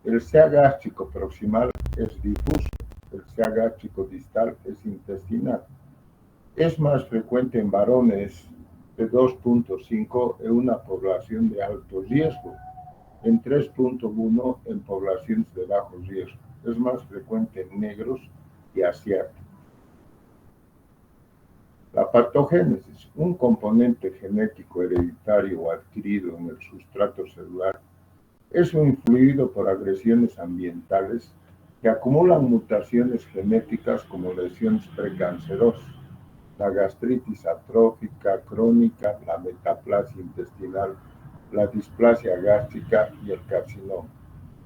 El CA gástrico proximal es difuso, el CA gástrico distal es intestinal. Es más frecuente en varones de 2.5 en una población de alto riesgo, en 3.1 en poblaciones de bajo riesgo. Es más frecuente en negros y asiáticos. La patogénesis, un componente genético hereditario o adquirido en el sustrato celular, es influido por agresiones ambientales que acumulan mutaciones genéticas como lesiones precancerosas, la gastritis atrófica crónica, la metaplasia intestinal, la displasia gástrica y el carcinoma.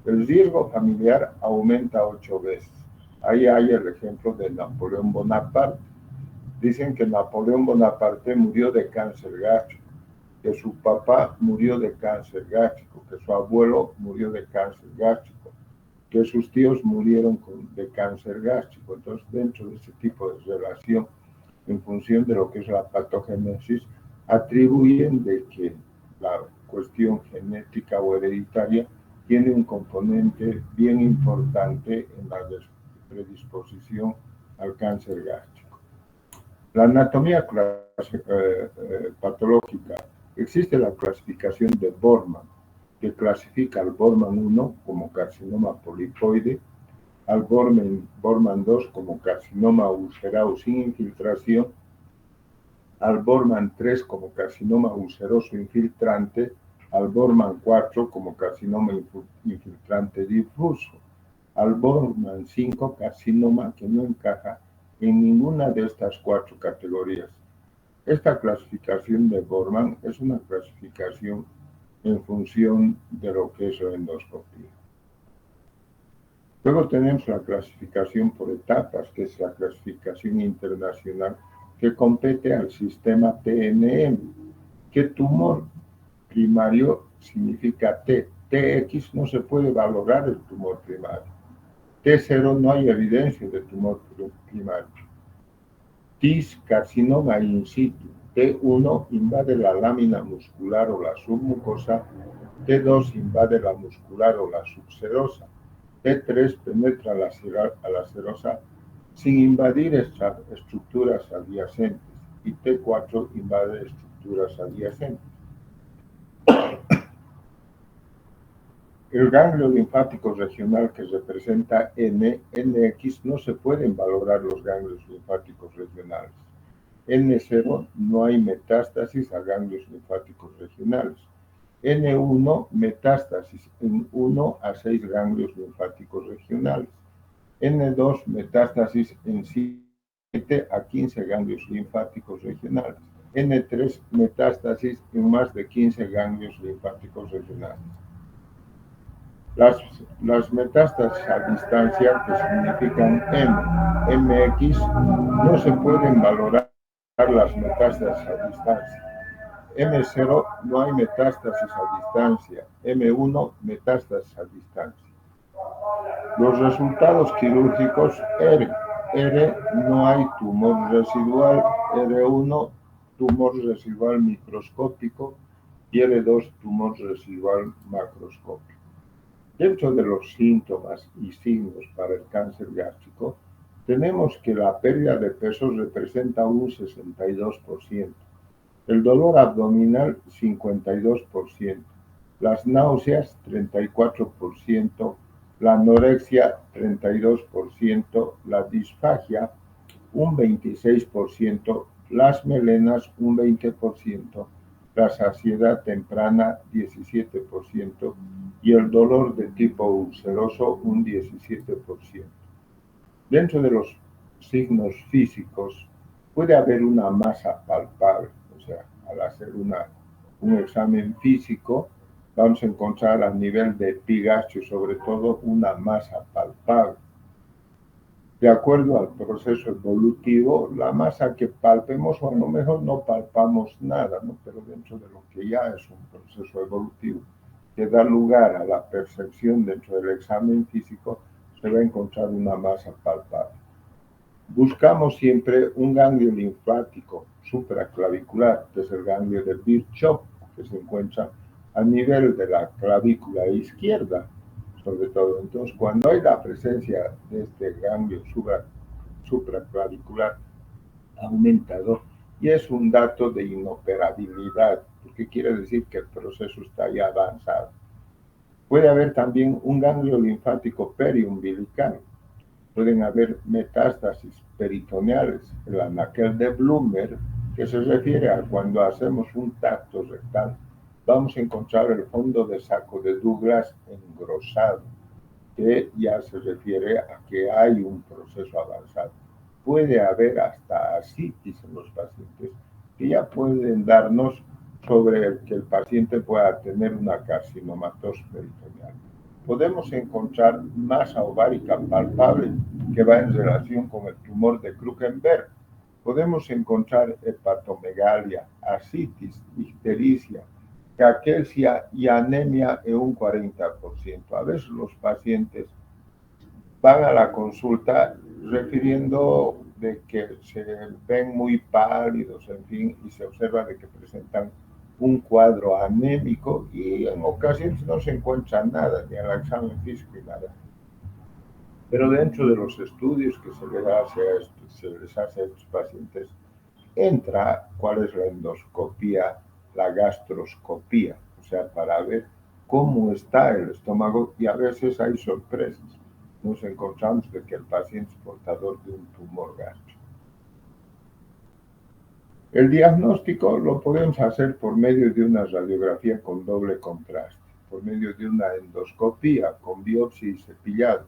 El riesgo familiar aumenta 8 veces. Ahí hay el ejemplo de Napoleón Bonaparte. Dicen que Napoleón Bonaparte murió de cáncer gástrico, que su papá murió de cáncer gástrico, que su abuelo murió de cáncer gástrico, que sus tíos murieron de cáncer gástrico. Entonces, dentro de ese tipo de relación, en función de lo que es la patogénesis, atribuyen de que la cuestión genética o hereditaria tiene un componente bien importante en la predisposición al cáncer gástrico. La anatomía patológica. Existe la clasificación de Borman, que clasifica al Borman 1 como carcinoma polipoide, al Borman 2 como carcinoma ulceroso sin infiltración, al Borman 3 como carcinoma ulceroso infiltrante, al Borman 4 como carcinoma infiltrante difuso, al Borman 5 carcinoma que no encaja en ninguna de estas 4 categorías. Esta clasificación de Borman es una clasificación en función de lo que es la endoscopía. Luego tenemos la clasificación por etapas, que es la clasificación internacional que compete al sistema TNM, que tumor primario significa T. TX no se puede valorar el tumor primario. T0 no hay evidencia de tumor primario. TIS, carcinoma in situ. T1 invade la lámina muscular o la submucosa. T2 invade la muscular o la subserosa. T3 penetra a la serosa sin invadir estructuras adyacentes y T4 invade estructuras adyacentes. El ganglio linfático regional que representa NX no se pueden valorar los ganglios linfáticos regionales. N0 no hay metástasis a ganglios linfáticos regionales. N1 metástasis en 1 a 6 ganglios linfáticos regionales. N2 metástasis en 7 a 15 ganglios linfáticos regionales. N3 metástasis en más de 15 ganglios linfáticos regionales. Las metástasis a distancia, que significan MX, no se pueden valorar las metástasis a distancia. M0 no hay metástasis a distancia. M1 metástasis a distancia. Los resultados quirúrgicos R no hay tumor residual, R1 tumor residual microscópico y R2 tumor residual macroscópico. Dentro de los síntomas y signos para el cáncer gástrico, tenemos que la pérdida de peso representa un 62%, el dolor abdominal 52%, las náuseas 34%, la anorexia 32%, la disfagia un 26%, las melenas un 20%, la saciedad temprana 17% y el dolor de tipo ulceroso un 17%. Dentro de los signos físicos puede haber una masa palpable, o sea, al hacer un examen físico vamos a encontrar a nivel de epigastrio sobre todo una masa palpable. De acuerdo al proceso evolutivo, la masa que palpemos, o a lo mejor no palpamos nada, ¿no? Pero dentro de lo que ya es un proceso evolutivo que da lugar a la percepción dentro del examen físico, se va a encontrar una masa palpable. Buscamos siempre un ganglio linfático supraclavicular, que es el ganglio de Virchow, que se encuentra a nivel de la clavícula izquierda, sobre todo. Entonces, cuando hay la presencia de este ganglio supraclavicular aumentado, y es un dato de inoperabilidad, porque quiere decir que el proceso está ya avanzado. Puede haber también un ganglio linfático periumbilical, pueden haber metástasis peritoneales, el anaquel de Blummer, que se refiere a cuando hacemos un tacto rectal, vamos a encontrar el fondo de saco de Douglas engrosado, que ya se refiere a que hay un proceso avanzado. Puede haber hasta ascitis en los pacientes, que ya pueden darnos sobre el que el paciente pueda tener una carcinomatosis peritoneal. Podemos encontrar masa ovárica palpable que va en relación con el tumor de Krukenberg. Podemos encontrar hepatomegalia, ascitis, ictericia, caquesia y anemia en un 40%. A veces los pacientes van a la consulta refiriendo de que se ven muy pálidos, en fin, y se observa de que presentan un cuadro anémico y en ocasiones no se encuentra nada, ni al examen físico ni nada. Pero dentro de los estudios que se les hace a estos pacientes, entra cuál es la endoscopía, la gastroscopía, o sea, para ver cómo está el estómago, y a veces hay sorpresas. Nos encontramos de que el paciente es portador de un tumor gástrico. El diagnóstico lo podemos hacer por medio de una radiografía con doble contraste, por medio de una endoscopía con biopsia y cepillado,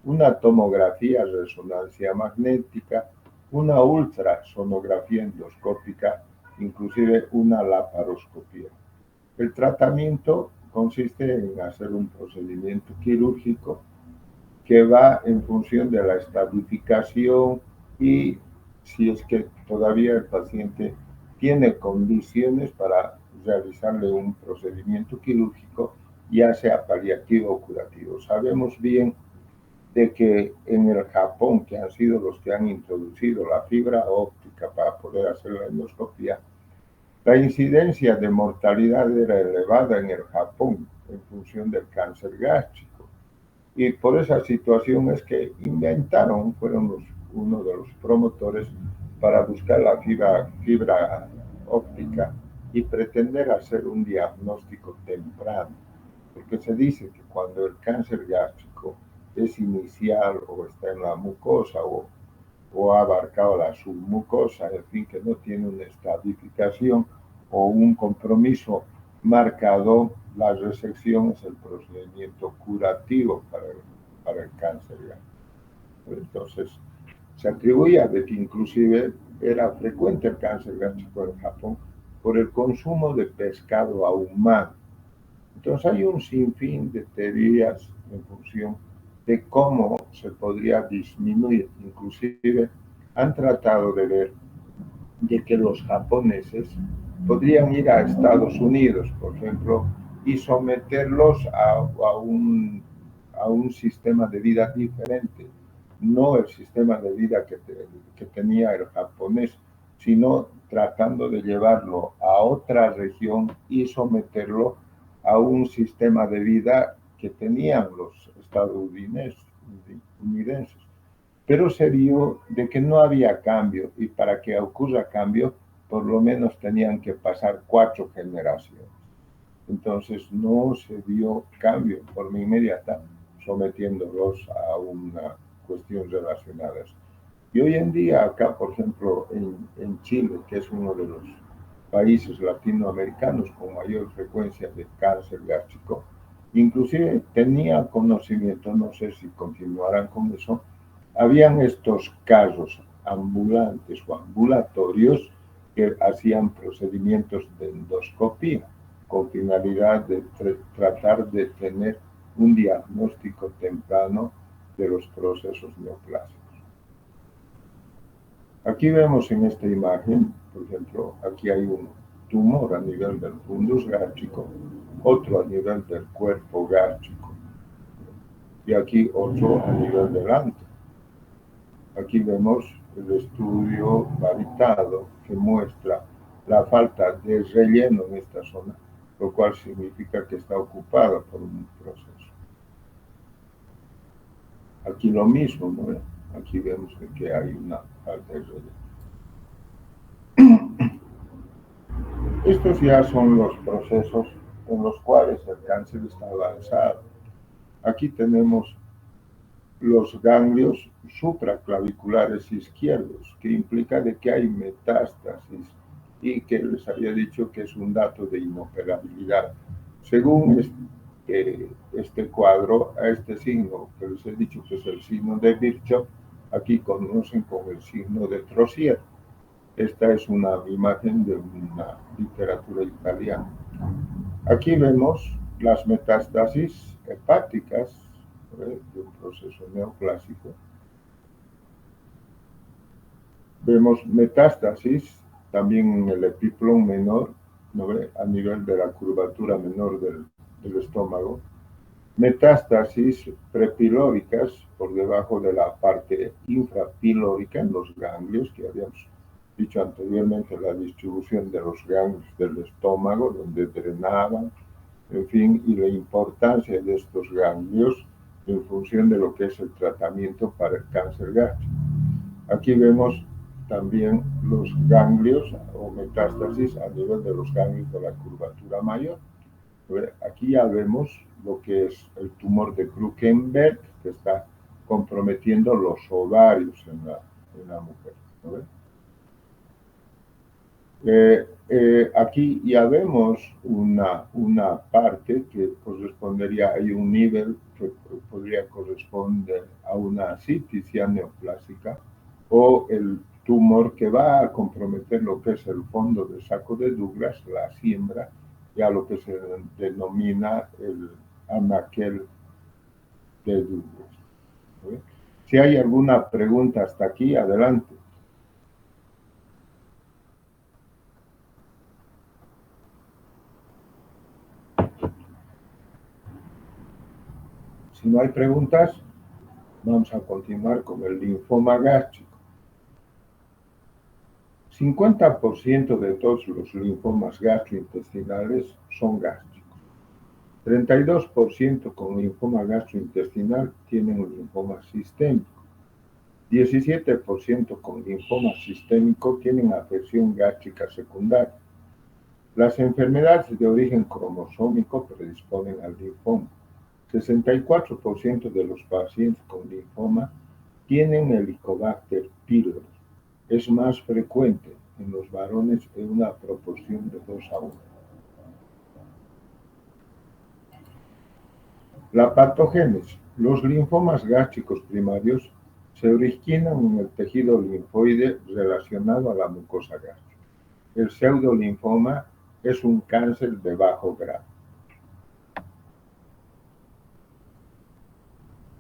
una tomografía resonancia magnética, una ultrasonografía endoscópica, inclusive una laparoscopía. El tratamiento consiste en hacer un procedimiento quirúrgico que va en función de la estadificación y si es que todavía el paciente tiene condiciones para realizarle un procedimiento quirúrgico, ya sea paliativo o curativo. Sabemos bien de que en el Japón, que han sido los que han introducido la fibra óptica para poder hacer la endoscopia, la incidencia de mortalidad era elevada en el Japón en función del cáncer gástrico. Y por esa situación es que inventaron, fueron uno de los promotores para buscar la fibra óptica y pretender hacer un diagnóstico temprano. Porque se dice que cuando el cáncer gástrico es inicial o está en la mucosa o ha abarcado la submucosa, en fin, que no tiene una estadificación o un compromiso marcado, la resección es el procedimiento curativo para el cáncer gástrico. Entonces, se atribuye de que inclusive era frecuente el cáncer gástrico en Japón por el consumo de pescado ahumado. Entonces hay un sinfín de teorías en función de cómo se podría disminuir. Inclusive han tratado de ver de que los japoneses podrían ir a Estados Unidos, por ejemplo, y someterlos a un sistema de vida diferente, no el sistema de vida que tenía el japonés, sino tratando de llevarlo a otra región y someterlo a un sistema de vida que tenían los estadounidenses. Pero se vio de que no había cambio y para que ocurra cambio, por lo menos tenían que pasar 4 generaciones. Entonces no se dio cambio en forma inmediata, sometiéndolos a una cuestión relacionada a eso. Y hoy en día acá, por ejemplo, en Chile, que es uno de los países latinoamericanos con mayor frecuencia de cáncer gástrico, inclusive tenía conocimiento, no sé si continuarán con eso, habían estos casos ambulantes o ambulatorios que hacían procedimientos de endoscopía con finalidad de tratar de tener un diagnóstico temprano de los procesos neoplásicos. Aquí vemos en esta imagen, por ejemplo, aquí hay un tumor a nivel del fundus gástrico, otro a nivel del cuerpo gástrico y aquí otro a nivel del antro. Aquí vemos el estudio varitado que muestra la falta de relleno en esta zona lo cual significa que está ocupada por un proceso. Aquí lo mismo, ¿no? Aquí vemos que hay una falta de relleno. Estos ya son los procesos en los cuales el cáncer está avanzado. Aquí tenemos los ganglios supraclaviculares izquierdos, que implica de que hay metástasis y que les había dicho que es un dato de inoperabilidad. Según este cuadro, a este signo que les he dicho que es el signo de Virchow, aquí conocen como el signo de Trozier. Esta es una imagen de una literatura italiana. Aquí vemos las metástasis hepáticas de un proceso neoclásico. Vemos metástasis también en el epiplón menor, ¿no ve? A nivel de la curvatura menor del estómago. Metástasis prepilóricas por debajo de la parte infrapilórica en los ganglios, que habíamos dicho anteriormente, la distribución de los ganglios del estómago, donde drenaban, en fin, y la importancia de estos ganglios en función de lo que es el tratamiento para el cáncer gástrico. Aquí vemos también los ganglios o metástasis a nivel de los ganglios de la curvatura mayor. Aquí ya vemos lo que es el tumor de Krukenberg, que está comprometiendo los ovarios en la mujer, ¿no? Aquí ya vemos una parte que correspondería, hay un nivel que podría corresponder a una citis ya neoplásica, o el tumor que va a comprometer lo que es el fondo del saco de Douglas, la siembra, ya lo que se denomina el anaquel de Douglas. ¿Sí? Si hay alguna pregunta hasta aquí, adelante. Si no hay preguntas, vamos a continuar con el linfoma gástrico. 50% de todos los linfomas gastrointestinales son gástricos. 32% con linfoma gastrointestinal tienen un linfoma sistémico. 17% con linfoma sistémico tienen afección gástrica secundaria. Las enfermedades de origen cromosómico predisponen al linfoma. 64% de los pacientes con linfoma tienen Helicobacter pylori. Es más frecuente en los varones en una proporción de 2:1. La patogénesis. Los linfomas gástricos primarios se originan en el tejido linfoide relacionado a la mucosa gástrica. El pseudolinfoma es un cáncer de bajo grado.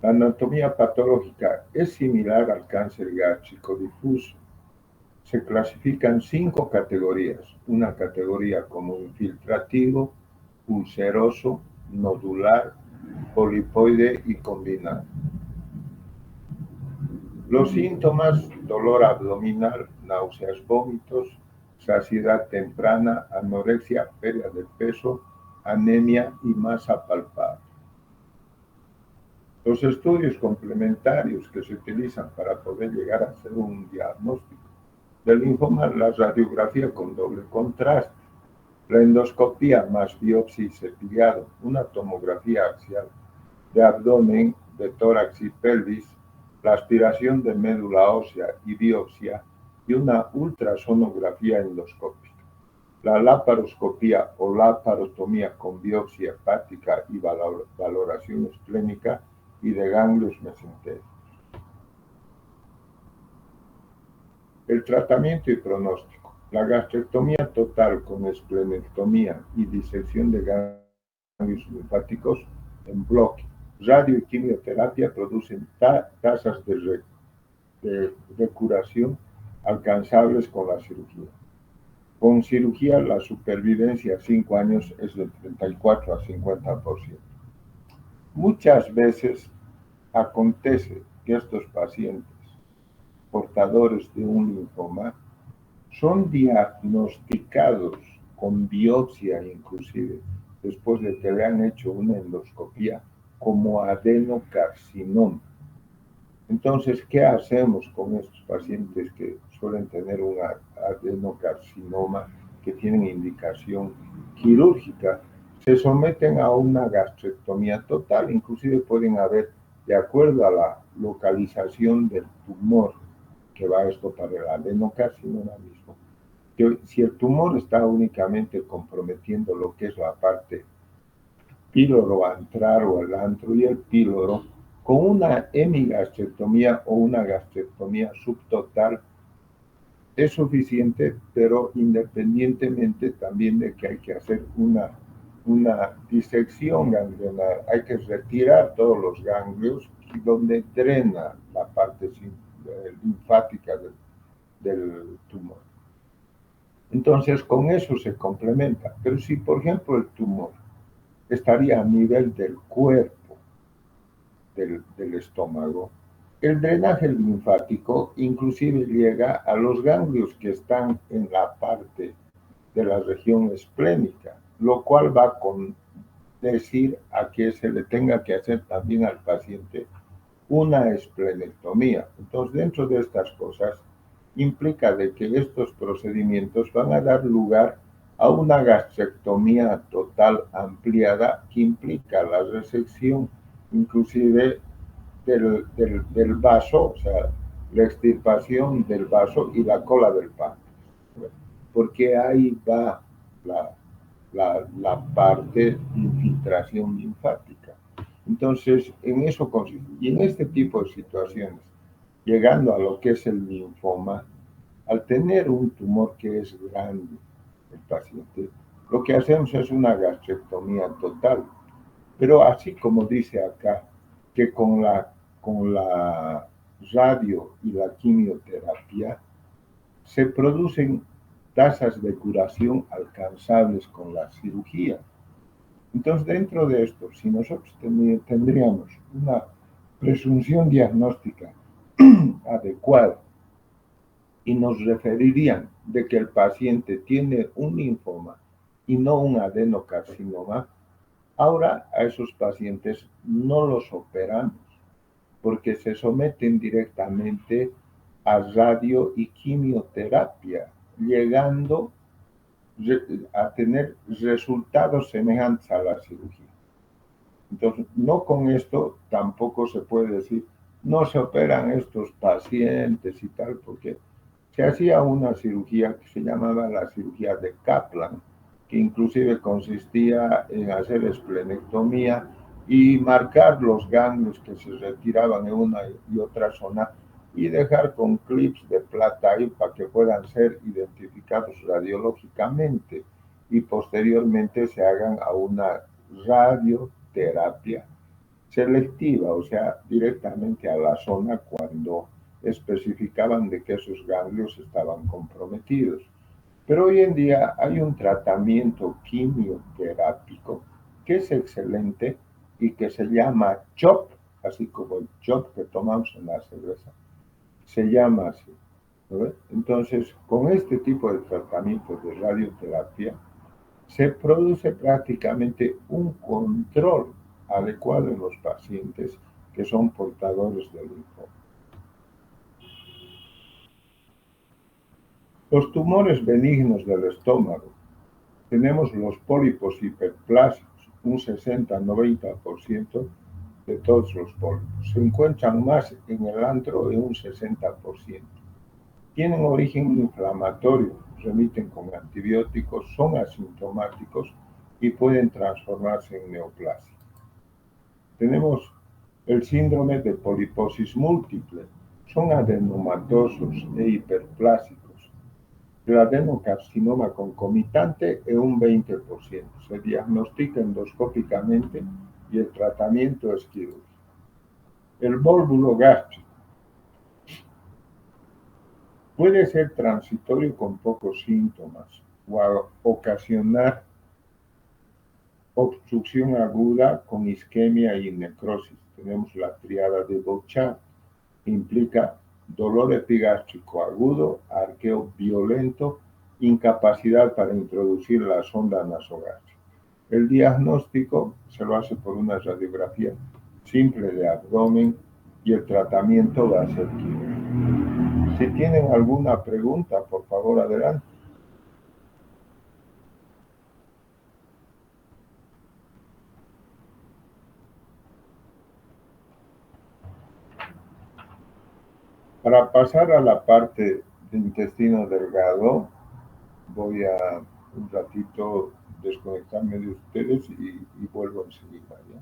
La anatomía patológica es similar al cáncer gástrico difuso. Se clasifican 5 categorías. Una categoría como infiltrativo, ulceroso, nodular, polipoide y combinado. Los síntomas: dolor abdominal, náuseas, vómitos, saciedad temprana, anorexia, pérdida de peso, anemia y masa palpable. Los estudios complementarios que se utilizan para poder llegar a hacer un diagnóstico del linfoma: la radiografía con doble contraste, la endoscopía más biopsia y cepillado, una tomografía axial de abdomen, de tórax y pelvis, la aspiración de médula ósea y biopsia, y una ultrasonografía endoscópica. La laparoscopía o laparotomía con biopsia hepática y valoración esplénica y de ganglios mesentéricos. El tratamiento y pronóstico. La gastrectomía total con esplenectomía y disección de ganglios linfáticos en bloque, radio y quimioterapia producen tasas de curación alcanzables con la cirugía. Con cirugía, la supervivencia a 5 años es de 34 a 50%. Muchas veces acontece que estos pacientes portadores de un linfoma son diagnosticados con biopsia inclusive, después de que le han hecho una endoscopía, como adenocarcinoma. Entonces, ¿qué hacemos con estos pacientes que suelen tener un adenocarcinoma, que tienen indicación quirúrgica? Se someten a una gastrectomía total, inclusive pueden haber, de acuerdo a la localización del tumor, que va esto para el adenocarcinoma mismo, que si el tumor está únicamente comprometiendo lo que es la parte píloro antral o el antro y el píloro, con una hemigastrectomía o una gastrectomía subtotal es suficiente, pero independientemente también de que hay que hacer una disección ganglionar, hay que retirar todos los ganglios donde drena la parte linfática del tumor. Entonces, con eso se complementa. Pero si, por ejemplo, el tumor estaría a nivel del cuerpo, del estómago, el drenaje linfático inclusive llega a los ganglios que están en la parte de la región esplénica, lo cual va con decir a que se le tenga que hacer también al paciente una esplenectomía. Entonces, dentro de estas cosas, implica de que estos procedimientos van a dar lugar a una gastrectomía total ampliada que implica la resección inclusive del vaso, o sea, la extirpación del vaso y la cola del páncreas, porque ahí va la parte de infiltración linfática. Entonces, en eso consiste. Y en este tipo de situaciones, llegando a lo que es el linfoma, al tener un tumor que es grande, el paciente, lo que hacemos es una gastrectomía total. Pero así como dice acá, que con la radio y la quimioterapia se producen tasas de curación alcanzables con la cirugía. Entonces, dentro de esto, si nosotros tendríamos una presunción diagnóstica adecuada y nos referirían de que el paciente tiene un linfoma y no un adenocarcinoma, ahora a esos pacientes no los operamos porque se someten directamente a radio y quimioterapia, llegando a tener resultados semejantes a la cirugía. Entonces, no con esto tampoco se puede decir, no se operan estos pacientes y tal, porque se hacía una cirugía que se llamaba la cirugía de Kaplan, que inclusive consistía en hacer esplenectomía y marcar los ganglios que se retiraban en una y otra zona y dejar con clips de plata ahí para que puedan ser identificados radiológicamente y posteriormente se hagan a una radioterapia selectiva, o sea, directamente a la zona cuando especificaban de que esos ganglios estaban comprometidos. Pero hoy en día hay un tratamiento quimioterápico que es excelente y que se llama CHOP, así como el CHOP que tomamos en la cerveza. Se llama así, ¿no? Entonces, con este tipo de tratamiento de radioterapia, se produce prácticamente un control adecuado en los pacientes que son portadores del linfoma. Los tumores benignos del estómago, tenemos los pólipos hiperplásicos, un 60-90% de todos los pólipos. Se encuentran más en el antro en un 60%. Tienen origen inflamatorio, remiten con antibióticos, son asintomáticos y pueden transformarse en neoplasia. Tenemos el síndrome de poliposis múltiple, son adenomatosos e hiperplásicos. El adenocarcinoma concomitante es un 20%, se diagnostica endoscópicamente y el tratamiento es quirúrgico. El vólvulo gástrico puede ser transitorio con pocos síntomas o ocasionar obstrucción aguda con isquemia y necrosis. Tenemos la triada de Bouchard, que implica dolor epigástrico agudo, arqueo violento incapacidad para introducir la sonda nasogástrica. El diagnóstico se lo hace por una radiografía simple de abdomen y el tratamiento va a ser químico. Si tienen alguna pregunta, por favor, adelante. Para pasar a la parte de intestino delgado, voy a un ratito desconectarme de ustedes y vuelvo enseguida, ¿ya?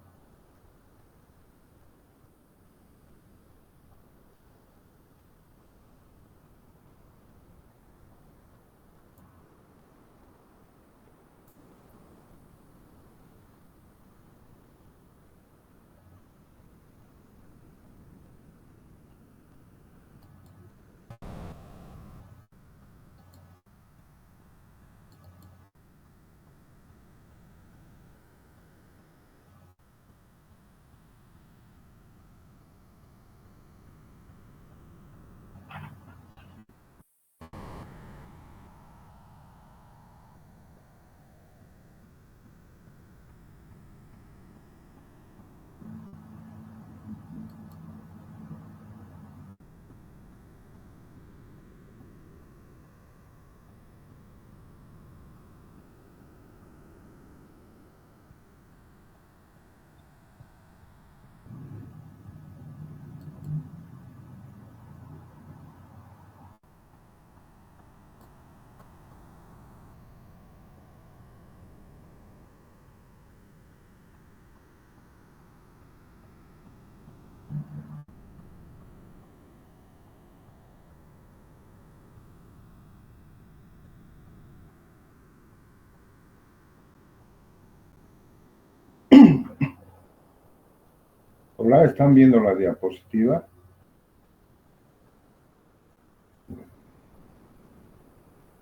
Hola, ¿están viendo la diapositiva?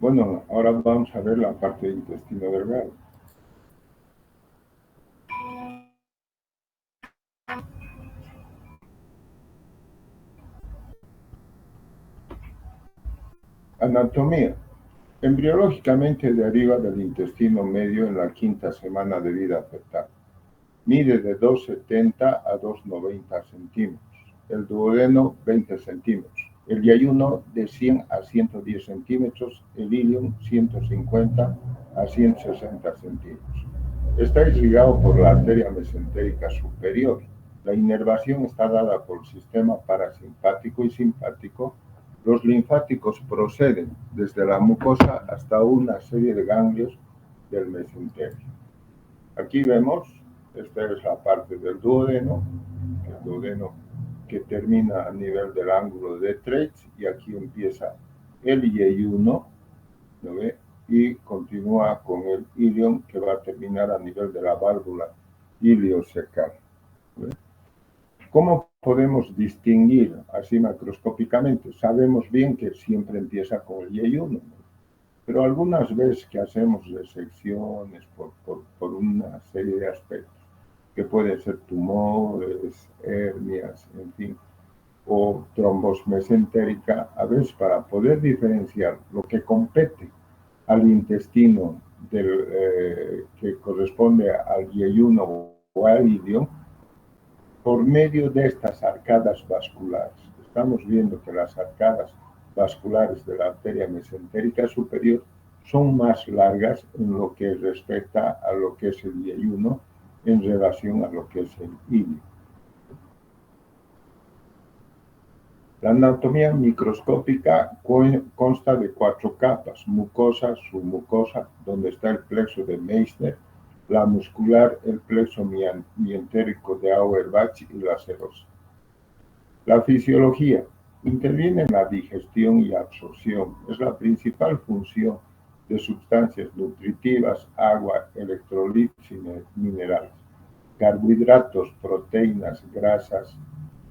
Bueno, ahora vamos a ver la parte de intestino delgado. Anatomía. Embriológicamente deriva del intestino medio en la quinta semana de vida fetal. Mide de 2,70 a 2,90 centímetros. El duodeno 20 centímetros. El yayuno de 100 a 110 centímetros. El ilion 150 a 160 centímetros. Está irrigado por la arteria mesentérica superior. La inervación está dada por el sistema parasimpático y simpático. Los linfáticos proceden desde la mucosa hasta una serie de ganglios del mesenterio. Aquí vemos, esta es la parte del duodeno, el duodeno que termina a nivel del ángulo de Treitz, y aquí empieza el yeyuno, ¿lo ve? Y continúa con el ilion, que va a terminar a nivel de la válvula iliocecal. ¿Cómo podemos distinguir así macroscópicamente? Sabemos bien que siempre empieza con el yeyuno, ¿no? Pero algunas veces que hacemos resecciones por una serie de aspectos, que pueden ser tumores, hernias, en fin, o trombos mesentérica, a veces para poder diferenciar lo que compete al intestino que corresponde al yeyuno o al ilion, por medio de estas arcadas vasculares. Estamos viendo que las arcadas vasculares de la arteria mesentérica superior son más largas en lo que respecta a lo que es el yeyuno en relación a lo que es el ilio. La anatomía microscópica consta de 4 capas: mucosa, submucosa, donde está el plexo de Meissner, la muscular, el plexo mientérico de Auerbach y la serosa. La fisiología interviene en la digestión y absorción. Es la principal función de sustancias nutritivas, agua, electrolitos y minerales, carbohidratos, proteínas, grasas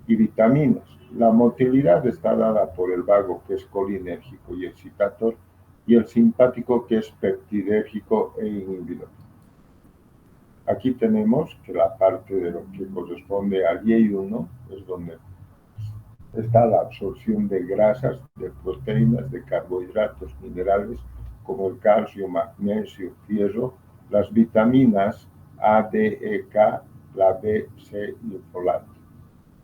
y vitaminas. La motilidad está dada por el vago, que es colinérgico y excitator, y el simpático, que es peptidérgico e inhibidor. Aquí tenemos que la parte de lo que corresponde al yeyuno es donde está la absorción de grasas, de proteínas, de carbohidratos, minerales como el calcio, magnesio, hierro, las vitaminas A, D, E, K, la B, C y el folato.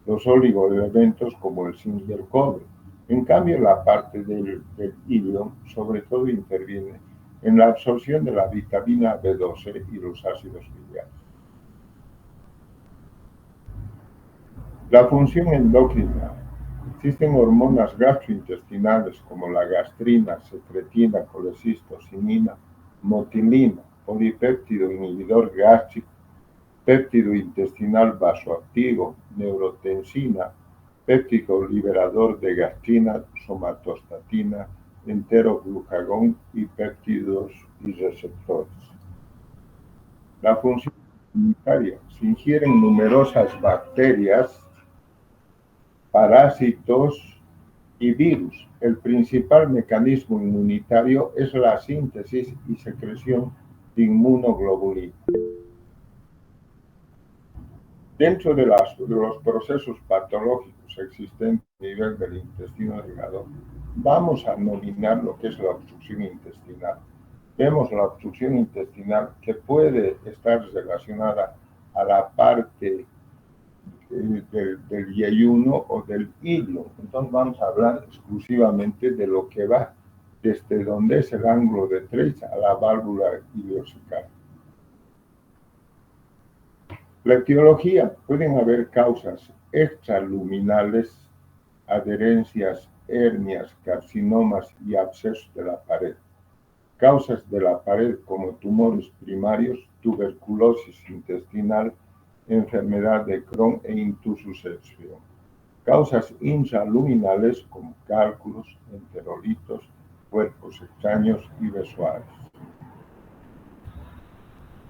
Los oligoelementos como el zinc y el cobre. En cambio, la parte del ilion sobre todo interviene en la absorción de la vitamina B12 y los ácidos biliares. La función endocrina. Existen hormonas gastrointestinales como la gastrina, secretina, colecistocinina, motilina, polipéptido inhibidor gástrico, péptido intestinal vasoactivo, neurotensina, péptido liberador de gastrina, somatostatina, enteroglucagón y péptidos y receptores. La función inmunitaria. Se ingieren numerosas bacterias, parásitos y virus. El principal mecanismo inmunitario es la síntesis y secreción de inmunoglobulina. Dentro de los procesos patológicos existentes a nivel del intestino delgado, vamos a nominar lo que es la obstrucción intestinal. Vemos la obstrucción intestinal que puede estar relacionada a la parte del yeyuno o del hilo. Entonces vamos a hablar exclusivamente de lo que va desde donde es el ángulo de Treitz a la válvula ileocecal. La etiología. Pueden haber causas extraluminales, adherencias, hernias, carcinomas y abscesos de la pared. Causas de la pared como tumores primarios, tuberculosis intestinal, enfermedad de Crohn e intususcepción. Causas intraluminales como cálculos, enterolitos, cuerpos extraños y besoares.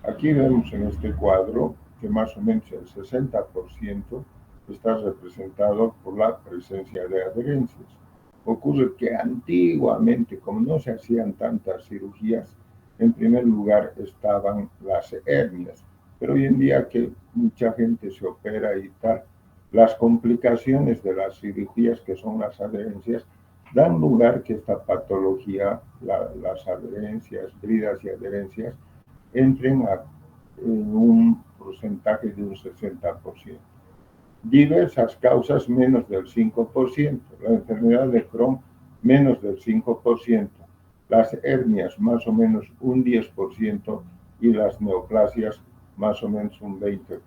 Aquí vemos en este cuadro que más o menos el 60% está representado por la presencia de adherencias. Ocurre que antiguamente, como no se hacían tantas cirugías, en primer lugar estaban las hernias, pero hoy en día que mucha gente se opera y tal, las complicaciones de las cirugías, que son las adherencias, dan lugar que esta patología, las adherencias, bridas y adherencias, entren en un porcentaje de un 60%. Diversas causas, menos del 5%. La enfermedad de Crohn, menos del 5%. Las hernias, más o menos un 10%. Y las neoplasias, más o menos un 20%.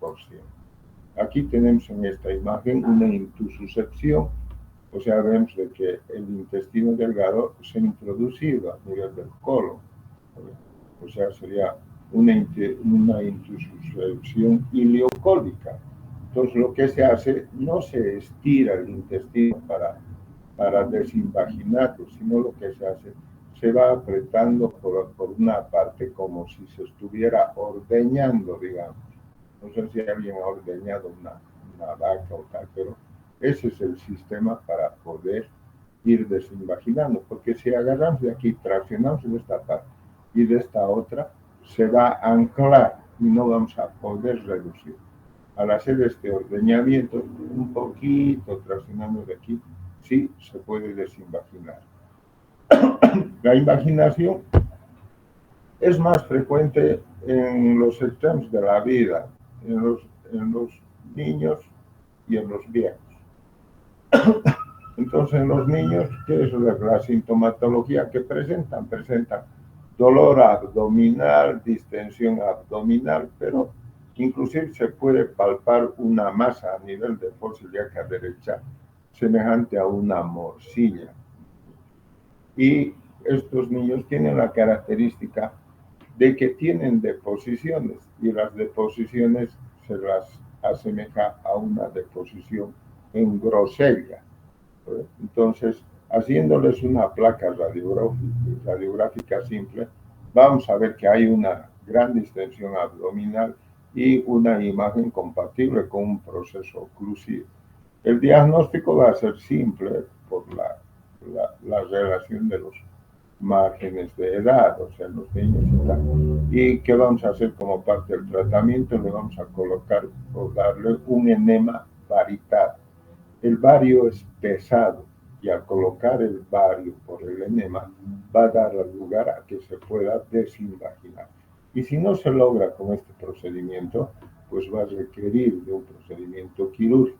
Aquí tenemos en esta imagen una intususcepción, o sea, vemos de que el intestino delgado se ha introducido a nivel del colon. O sea, sería una intususcepción ileocólica. Entonces, lo que se hace, no se estira el intestino para desinvaginarlo, sino lo que se hace, se va apretando por una parte como si se estuviera ordeñando, digamos. No sé si alguien ha ordeñado una vaca o tal, pero ese es el sistema para poder ir desinvaginando, porque si agarramos de aquí, traccionamos de esta parte y de esta otra, se va a anclar y no vamos a poder reducir. Al hacer este ordeñamiento, un poquito traccionando de aquí, sí se puede desinvaginar. La invaginación es más frecuente en los extremos de la vida, en los niños y en los viejos. Entonces, en los niños, ¿qué es la sintomatología que presentan? Presentan dolor abdominal, distensión abdominal, pero inclusive se puede palpar una masa a nivel de fosa ilíaca derecha semejante a una morcilla. Y estos niños tienen la característica de que tienen deposiciones, y las deposiciones se las asemeja a una deposición en grosella. Entonces, haciéndoles una placa radiográfica simple, vamos a ver que hay una gran distensión abdominal y una imagen compatible con un proceso oclusivo. El diagnóstico va a ser simple por la relación de los márgenes de edad, o sea, los niños y tal. ¿Y qué vamos a hacer como parte del tratamiento? Le vamos a colocar o darle un enema varitado. El vario es pesado y al colocar el bario por el enema va a dar lugar a que se pueda desinvaginar. Y si no se logra con este procedimiento, pues va a requerir de un procedimiento quirúrgico.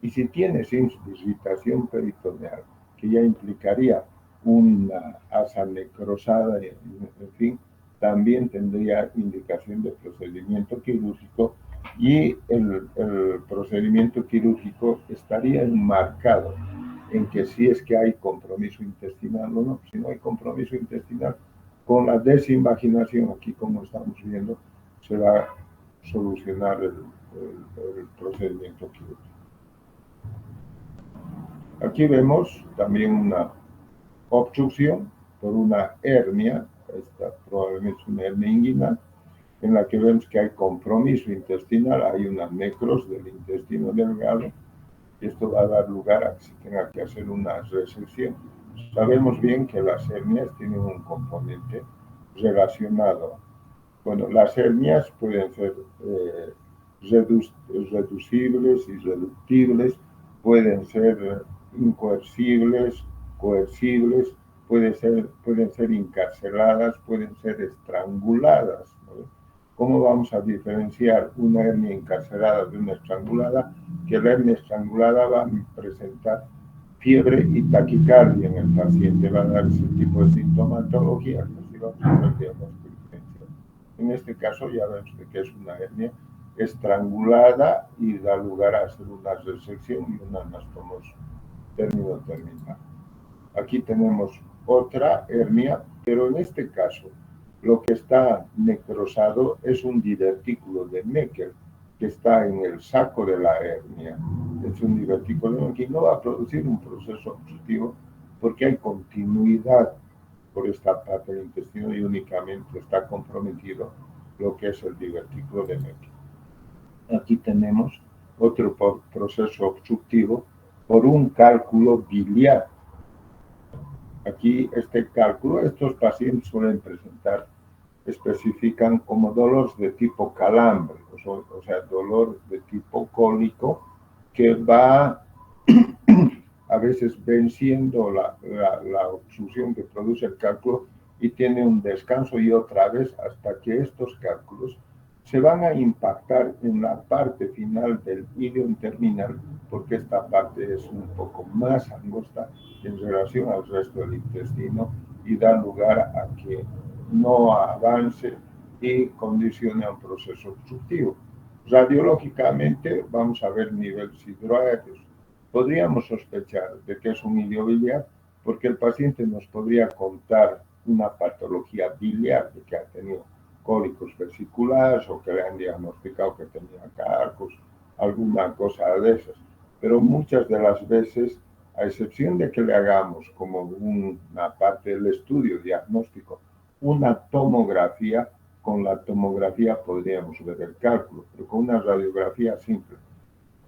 Y si tienes insuscitación peritoneal, que ya implicaría una asa necrosada, en fin, también tendría indicación de procedimiento quirúrgico y el procedimiento quirúrgico estaría enmarcado en que si es que hay compromiso intestinal o no. Si no hay compromiso intestinal, con la desinvaginación, aquí como estamos viendo, se va a solucionar el procedimiento quirúrgico. Aquí vemos también una obstrucción por una hernia, esta probablemente es una hernia inguinal, en la que vemos que hay compromiso intestinal, hay una necros del intestino delgado, y esto va a dar lugar a que se tenga que hacer una resección. Sabemos bien que las hernias tienen un componente relacionado. Bueno, las hernias pueden ser reducibles, irreductibles, pueden ser incoercibles, coercibles, pueden ser encarceladas, pueden ser estranguladas, ¿no? ¿Cómo vamos a diferenciar una hernia encarcelada de una estrangulada? Que la hernia estrangulada va a presentar fiebre y taquicardia en el paciente, va a dar ese tipo de sintomatología, así vamos a ver diagnóstico diferencial. En este caso ya vemos que es una hernia estrangulada y da lugar a hacer una resección y una anastomosis término terminal. Aquí tenemos otra hernia, pero en este caso lo que está necrosado es un divertículo de Meckel que está en el saco de la hernia. Es un divertículo que no va a producir un proceso obstructivo porque hay continuidad por esta parte del intestino y únicamente está comprometido lo que es el divertículo de Meckel. Aquí tenemos otro proceso obstructivo por un cálculo biliar. Aquí este cálculo, estos pacientes suelen presentar, especifican como dolores de tipo calambre, o sea, dolor de tipo cólico que va a veces venciendo la obstrucción que produce el cálculo y tiene un descanso y otra vez hasta que estos cálculos se van a impactar en la parte final del ileum terminal, porque esta parte es un poco más angosta en relación al resto del intestino y da lugar a que no avance y condicione a un proceso obstructivo. Radiológicamente vamos a ver niveles hidroaéreos. Podríamos sospechar de que es un ilio biliar porque el paciente nos podría contar una patología biliar de que ha tenido cólicos vesiculares o que le han diagnosticado que tenía cálculos, alguna cosa de esas. Pero muchas de las veces, a excepción de que le hagamos como una parte del estudio diagnóstico, una tomografía, con la tomografía podríamos ver el cálculo, pero con una radiografía simple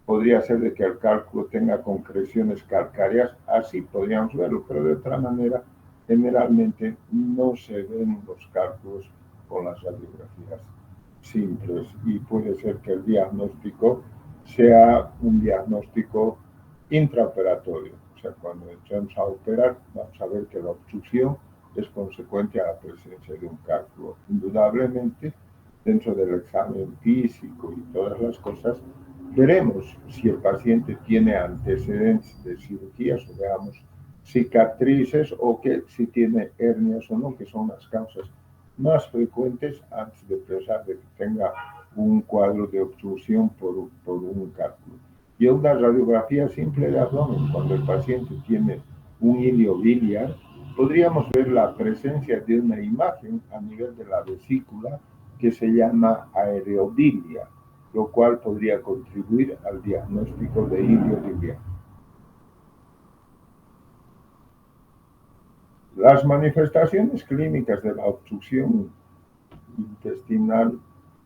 podría ser de que el cálculo tenga concreciones calcáreas, así podríamos verlo, pero de otra manera generalmente no se ven los cálculos con las radiografías simples y puede ser que el diagnóstico sea un diagnóstico intraoperatorio, o sea, cuando entremos a operar vamos a ver que la obstrucción es consecuente a la presencia de un cálculo. Indudablemente, dentro del examen físico y todas las cosas, veremos si el paciente tiene antecedentes de cirugías o veamos cicatrices o que si tiene hernias o no, que son las causas más frecuentes antes de pensar de que tenga un cuadro de obstrucción por un cálculo. Y una radiografía simple de abdomen, cuando el paciente tiene un ilio biliar, podríamos ver la presencia de una imagen a nivel de la vesícula que se llama aereobilia, lo cual podría contribuir al diagnóstico de ilio biliar. Las manifestaciones clínicas de la obstrucción intestinal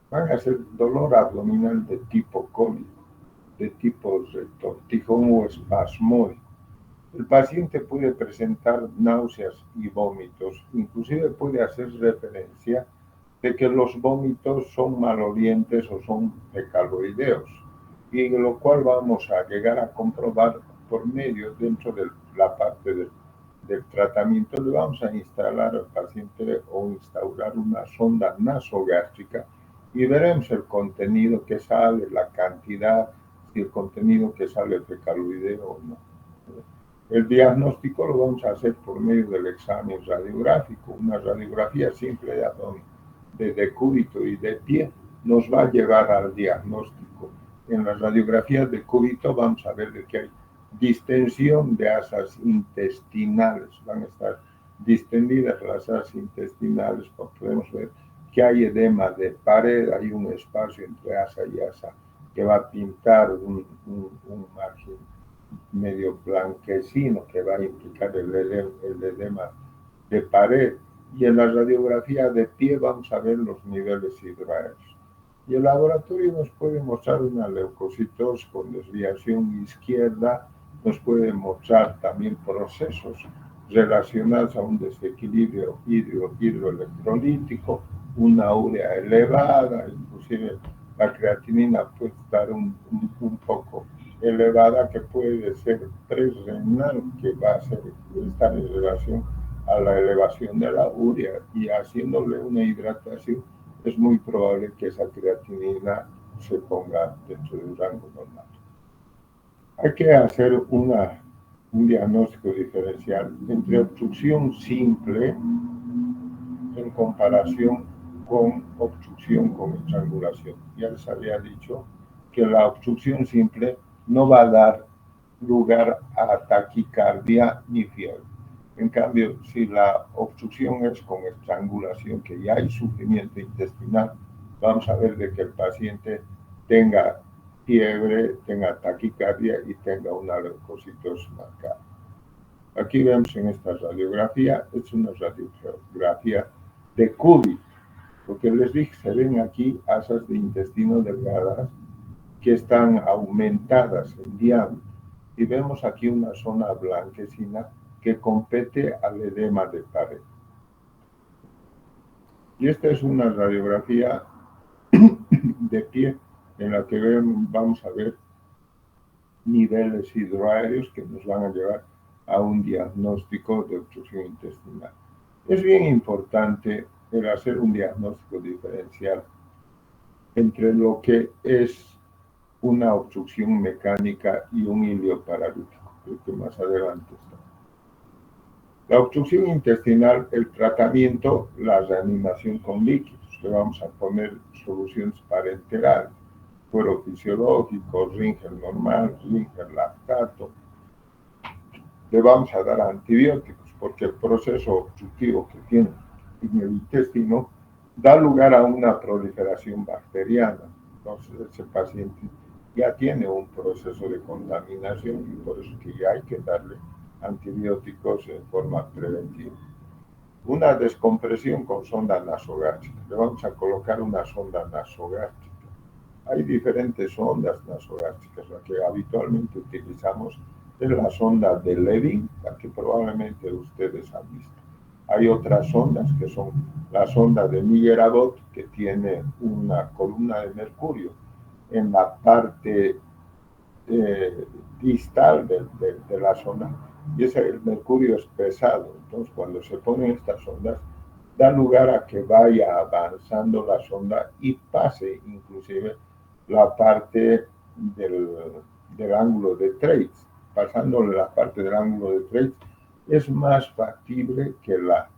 van a ser dolor abdominal de tipo cólico, de tipo retortijón o espasmódico. El paciente puede presentar náuseas y vómitos, inclusive puede hacer referencia de que los vómitos son malolientes o son fecaloideos, y lo cual vamos a llegar a comprobar por medio, dentro de la parte del tratamiento, le vamos a instalar al paciente o instaurar una sonda nasogástrica y veremos el contenido que sale, la cantidad, si el contenido que sale es fecaloideo o no. El diagnóstico lo vamos a hacer por medio del examen radiográfico. Una radiografía simple de abdomen, de decúbito y de pie nos va a llevar al diagnóstico. En las radiografías de cúbito vamos a ver de que hay distensión de asas intestinales, van a estar distendidas las asas intestinales, podemos ver que hay edema de pared, hay un espacio entre asa y asa que va a pintar un margen medio blanquecino que va a implicar el edema de pared. Y en la radiografía de pie vamos a ver los niveles hidroaéreos. Y el laboratorio nos puede mostrar una leucocitosis con desviación izquierda, nos puede mostrar también procesos relacionados a un desequilibrio hidroelectrolítico, una urea elevada, inclusive la creatinina puede estar un poco elevada, que puede ser presrenal, que va a estar en relación a la elevación de la urea, y haciéndole una hidratación es muy probable que esa creatinina se ponga dentro de un rango normal. Hay que hacer un diagnóstico diferencial entre obstrucción simple en comparación con obstrucción con estrangulación. Ya les había dicho que la obstrucción simple no va a dar lugar a taquicardia ni fiebre. En cambio, si la obstrucción es con estrangulación, que ya hay sufrimiento intestinal, vamos a ver de que el paciente tenga fiebre, tenga taquicardia y tenga una leucocitosis marcada. Aquí vemos en esta radiografía, es una radiografía de cúbito, porque les dije, se ven aquí asas de intestino delgadas que están aumentadas en diámetro. Y vemos aquí una zona blanquecina que compete al edema de pared. Y esta es una radiografía de pie en la que vamos a ver niveles hidroaéreos que nos van a llevar a un diagnóstico de obstrucción intestinal. Es bien importante el hacer un diagnóstico diferencial entre lo que es una obstrucción mecánica y un ilio paralítico, que más adelante está. La obstrucción intestinal, el tratamiento, la reanimación con líquidos. Le vamos a poner soluciones parenterales, suero fisiológico, Ringer normal, Ringer lactato. Le vamos a dar antibióticos porque el proceso obstructivo que tiene en el intestino da lugar a una proliferación bacteriana. Entonces ese paciente ya tiene un proceso de contaminación y por eso que ya hay que darle antibióticos en forma preventiva. Una descompresión con sonda nasogástrica. Le vamos a colocar una sonda nasogástrica. Hay diferentes sondas nasogástricas. La que habitualmente utilizamos es la sonda de Levin, la que probablemente ustedes han visto. Hay otras sondas que son la sonda de Miller-Abbott, que tiene una columna de mercurio en la parte distal de la sonda, y el mercurio es pesado. Entonces, cuando se ponen estas sondas, da lugar a que vaya avanzando la sonda y pase inclusive la parte del ángulo de Treitz. Pasándole la parte del ángulo de Treitz, es más factible que la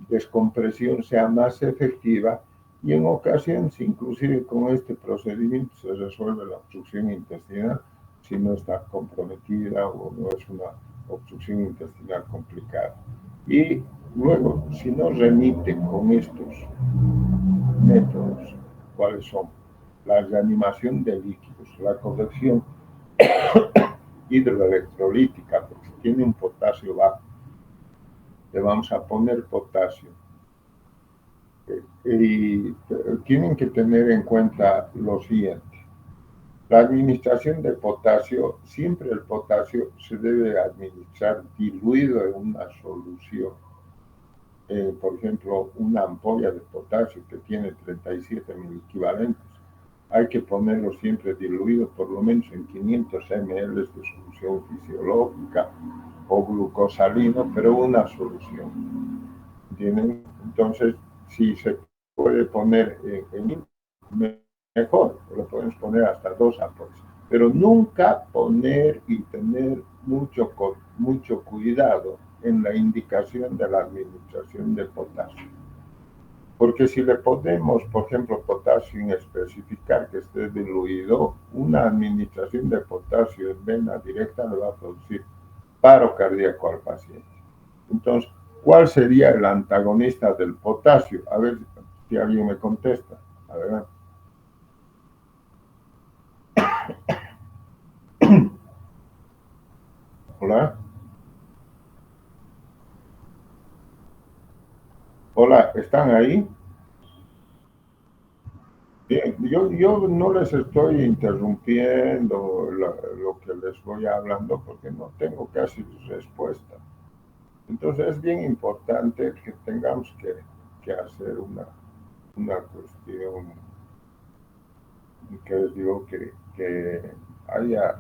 descompresión sea más efectiva, y en ocasiones, inclusive con este procedimiento, se resuelve la obstrucción intestinal si no está comprometida o no es una obstrucción intestinal complicada. Y luego, si no remite con estos métodos, ¿cuáles son? La reanimación de líquidos, la corrección hidroelectrolítica, porque tiene un potasio bajo, le vamos a poner potasio. Y tienen que tener en cuenta lo siguiente. La administración de potasio, siempre el potasio se debe administrar diluido en una solución. Por ejemplo, una ampolla de potasio que tiene 37 mil equivalentes hay que ponerlo siempre diluido por lo menos en 500 ml de solución fisiológica o glucosalino, pero una solución. ¿Entienden? Entonces, si se puede poner en mejor, lo podemos poner hasta 2 aportes, pero nunca poner y tener mucho cuidado en la indicación de la administración de potasio. Porque si le ponemos, por ejemplo, potasio sin especificar que esté diluido, una administración de potasio en vena directa le va a producir paro cardíaco al paciente. Entonces, ¿cuál sería el antagonista del potasio? A ver si alguien me contesta. Adelante. Hola. Hola, ¿están ahí? Bien, yo no les estoy interrumpiendo lo que les voy hablando porque no tengo casi respuesta. Entonces es bien importante que tengamos que hacer una cuestión que les digo que haya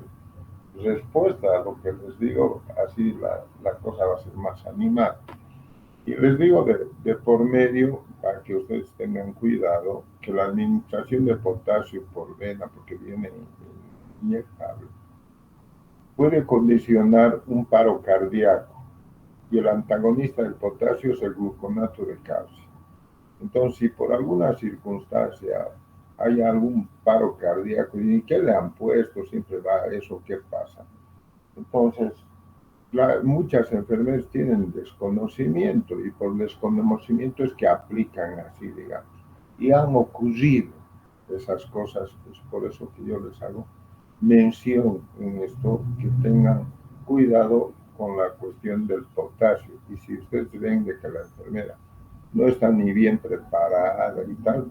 respuesta a lo que les digo, así la cosa va a ser más animada. Y les digo de por medio, para que ustedes tengan cuidado, que la administración de potasio por vena, porque viene inyectable, puede condicionar un paro cardíaco. Y el antagonista del potasio es el gluconato de calcio. Entonces, si por alguna circunstancia hay algún paro cardíaco y qué le han puesto, siempre va eso, ¿qué pasa? Entonces, muchas enfermedades tienen desconocimiento y por desconocimiento es que aplican así, digamos. Y han ocurrido esas cosas, pues por eso que yo les hago mención en esto, que tengan cuidado con la cuestión del potasio. Y si ustedes ven de que la enfermera no está ni bien preparada y tal,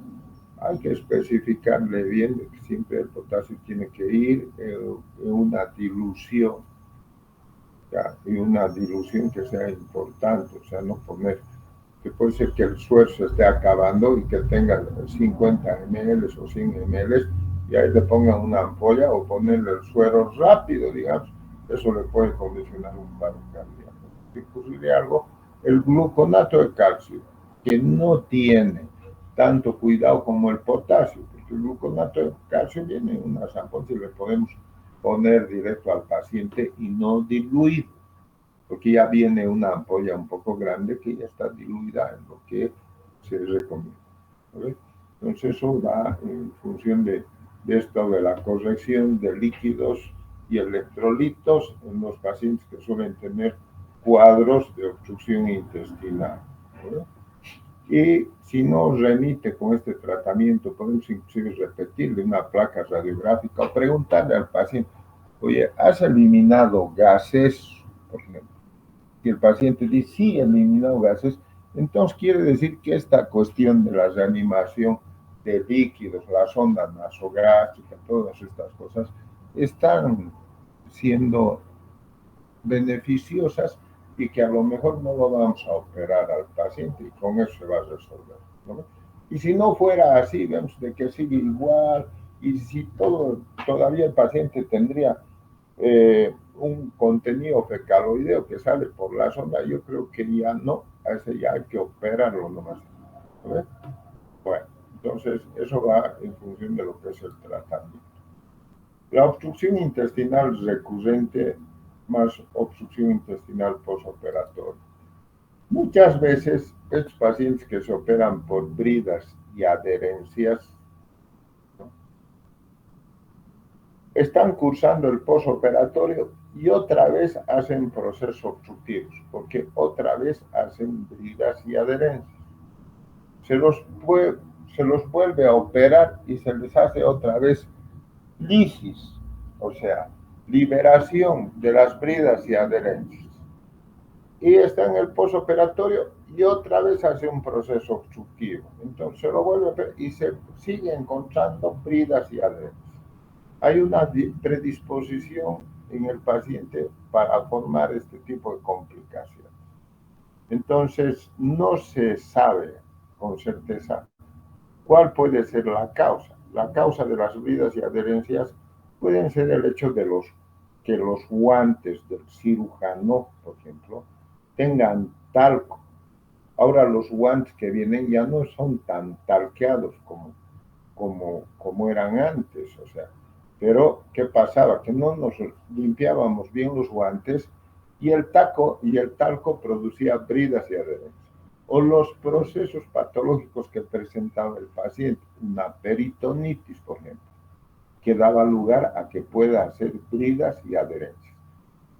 hay que especificarle bien de que siempre el potasio tiene que ir en una dilución, ¿ya? Y una dilución que sea importante, o sea, no poner, que puede ser que el suero se esté acabando y que tenga 50 ml o 100 ml y ahí le pongan una ampolla o ponerle el suero rápido, digamos, eso le puede condicionar un paro cardíaco. Si ocurriría algo, el gluconato de calcio, que no tiene tanto cuidado como el potasio, porque el gluconato de calcio viene en unas ampollas y le podemos poner directo al paciente y no diluido, porque ya viene una ampolla un poco grande que ya está diluida en lo que se recomienda. ¿Ves? Entonces eso va en función de esto de la corrección de líquidos y electrolitos en los pacientes que suelen tener cuadros de obstrucción intestinal. ¿Verdad? Y si no remite con este tratamiento, podemos inclusive repetirle una placa radiográfica o preguntarle al paciente, oye, ¿has eliminado gases, por ejemplo? Si el paciente dice, sí, he eliminado gases, entonces quiere decir que esta cuestión de la reanimación de líquidos, la sonda nasogástrica, todas estas cosas, están siendo beneficiosas y que a lo mejor no lo vamos a operar al paciente y con eso se va a resolver, ¿no? Y si no fuera así, vemos de que sigue igual y si todavía el paciente tendría un contenido fecaloideo que sale por la sonda, yo creo que ya no, a ese ya hay que operarlo nomás. ¿Ves? Bueno, entonces eso va en función de lo que es el tratamiento. La obstrucción intestinal recurrente más obstrucción intestinal postoperatoria. Muchas veces estos pacientes que se operan por bridas y adherencias, ¿no?, están cursando el postoperatorio y otra vez hacen procesos obstructivos, porque otra vez hacen bridas y adherencias. Se los, se los vuelve a operar y se les hace otra vez lisis, o sea, liberación de las bridas y adherencias. Y está en el postoperatorio y otra vez hace un proceso obstructivo. Entonces se lo vuelve a operar y se sigue encontrando bridas y adherencias. Hay una predisposición en el paciente para formar este tipo de complicaciones. Entonces, no se sabe con certeza cuál puede ser la causa. la causa de las bridas y adherencias pueden ser el hecho de que los guantes del cirujano, por ejemplo, tengan talco. Ahora los guantes que vienen ya no son tan talqueados como eran antes, o sea, pero ¿qué pasaba? Que no nos limpiábamos bien los guantes y el talco producía bridas y adherencias. O los procesos patológicos que presentaba el paciente, una peritonitis, por ejemplo, que daba lugar a que pueda hacer bridas y adherencias.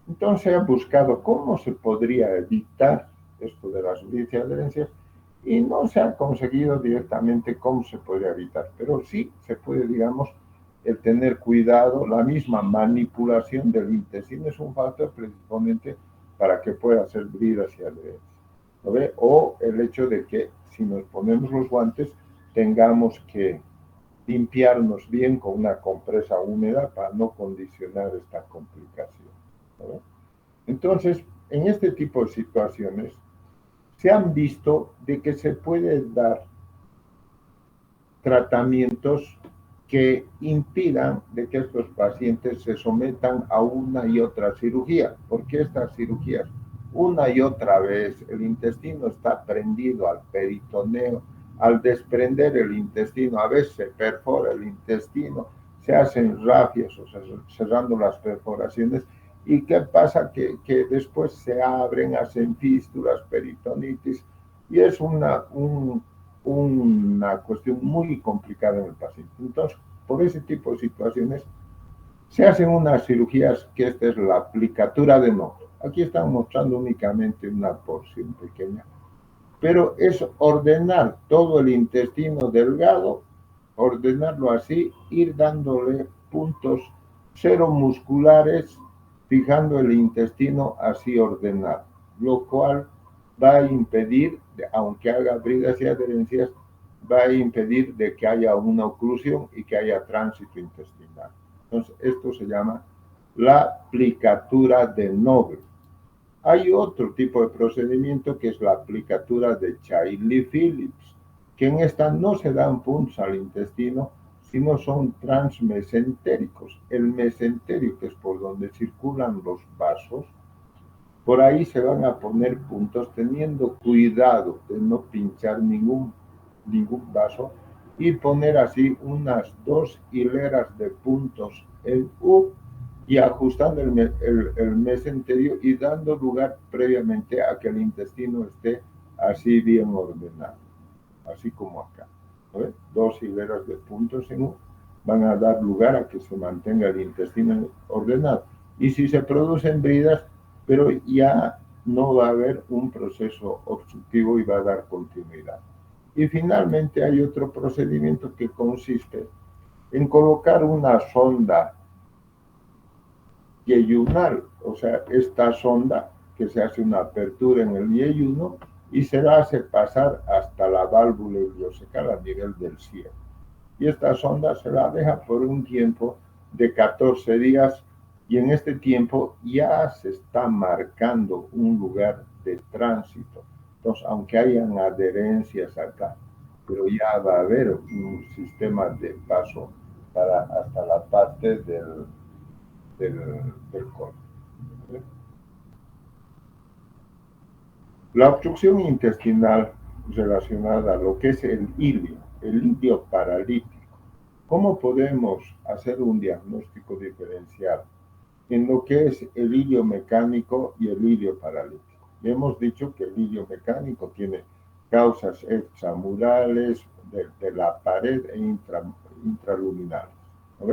Entonces he buscado cómo se podría evitar esto de las bridas y adherencias y no se ha conseguido directamente cómo se podría evitar, pero sí se puede, digamos, el tener cuidado, la misma manipulación del intestino es un factor principalmente para que pueda hacer bridas y adherencias. ¿No ve? O el hecho de que si nos ponemos los guantes tengamos que limpiarnos bien con una compresa húmeda para no condicionar esta complicación. ¿No? Entonces, en este tipo de situaciones, se han visto de que se puede dar tratamientos que impidan de que estos pacientes se sometan a una y otra cirugía, porque estas cirugías, una y otra vez, el intestino está prendido al peritoneo, al desprender el intestino, a veces se perfora el intestino, se hacen rafias, o sea, cerrando las perforaciones, ¿y qué pasa? Que después se abren, hacen fístulas, peritonitis, y es una cuestión muy complicada en el paciente. Entonces, por ese tipo de situaciones, se hacen unas cirugías que esta es la aplicatura de nódulo. Aquí están mostrando únicamente una porción pequeña, pero es ordenar todo el intestino delgado, ordenarlo así, ir dándole puntos cero musculares, fijando el intestino así ordenado, lo cual va a impedir, aunque haga bridas y adherencias, va a impedir de que haya una oclusión y que haya tránsito intestinal. Entonces, esto se llama la aplicatura de Nobel. Hay otro tipo de procedimiento que es la aplicatura de Chailly-Phillips, que en esta no se dan puntos al intestino, sino son transmesentéricos. El mesenterio, que es por donde circulan los vasos, por ahí se van a poner puntos teniendo cuidado de no pinchar ningún vaso y poner así unas 2 hileras de puntos en U y ajustando el mesenterio y dando lugar previamente a que el intestino esté así bien ordenado, así como acá. ¿No? 2 hileras de puntos en U van a dar lugar a que se mantenga el intestino ordenado. Y si se producen bridas, pero ya no va a haber un proceso obstructivo y va a dar continuidad. Y finalmente hay otro procedimiento que consiste en colocar una sonda yeyunal, o sea, esta sonda que se hace una apertura en el yeyuno y se la hace pasar hasta la válvula ileocecal a nivel del cielo. Y esta sonda se la deja por un tiempo de 14 días y en este tiempo ya se está marcando un lugar de tránsito. Entonces, aunque hayan adherencias acá, pero ya va a haber un sistema de paso para hasta la parte del colon. La obstrucción intestinal relacionada a lo que es el ilio paralítico. ¿Cómo podemos hacer un diagnóstico diferencial en lo que es el ilio mecánico y el ilio paralítico? Ya hemos dicho que el ilio mecánico tiene causas extramurales de la pared e intraluminales. ¿No?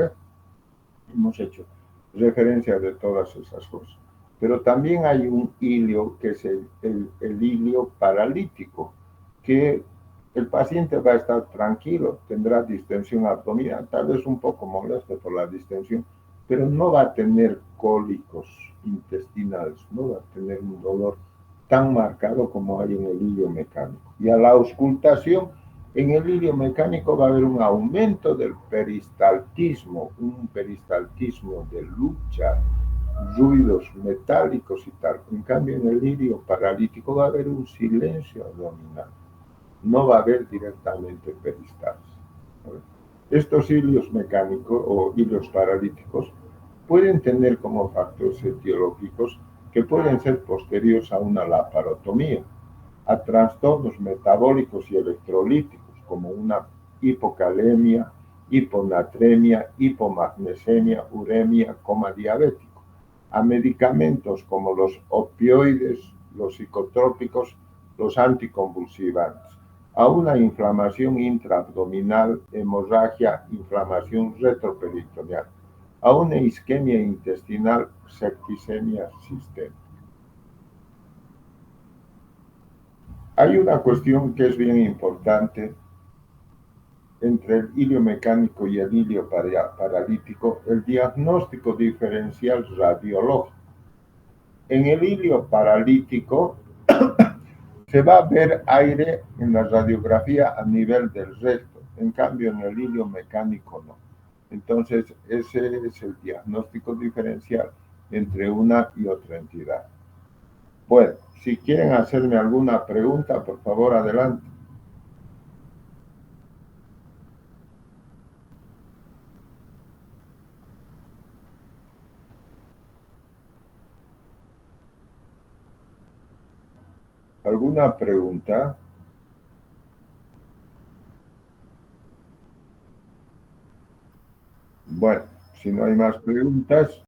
Hemos hecho referencia de todas esas cosas. Pero también hay un ilio que es el ilio paralítico, que el paciente va a estar tranquilo, tendrá distensión abdominal, tal vez un poco molesto por la distensión, pero no va a tener cólicos intestinales, no va a tener un dolor tan marcado como hay en el ilio mecánico. Y a la auscultación, en el ilio mecánico va a haber un aumento del peristaltismo, un peristaltismo de lucha, ruidos metálicos y tal. En cambio, en el ilio paralítico va a haber un silencio abdominal. No va a haber directamente peristalsis. Estos hilios mecánicos o hilios paralíticos pueden tener como factores etiológicos que pueden ser posteriores a una laparotomía, a trastornos metabólicos y electrolíticos como una hipocalemia, hiponatremia, hipomagnesemia, uremia, coma diabético, a medicamentos como los opioides, los psicotrópicos, los anticonvulsivantes, a una inflamación intraabdominal, hemorragia, inflamación retroperitoneal, a una isquemia intestinal, septicemia sistémica. Hay una cuestión que es bien importante entre el hilio mecánico y el hilio paralítico, el diagnóstico diferencial radiológico. En el hilio paralítico se va a ver aire en la radiografía a nivel del recto, en cambio en el hilio mecánico no. Entonces ese es el diagnóstico diferencial entre una y otra entidad. Bueno, si quieren hacerme alguna pregunta, por favor, adelante. ¿Alguna pregunta? Bueno, si no hay más preguntas,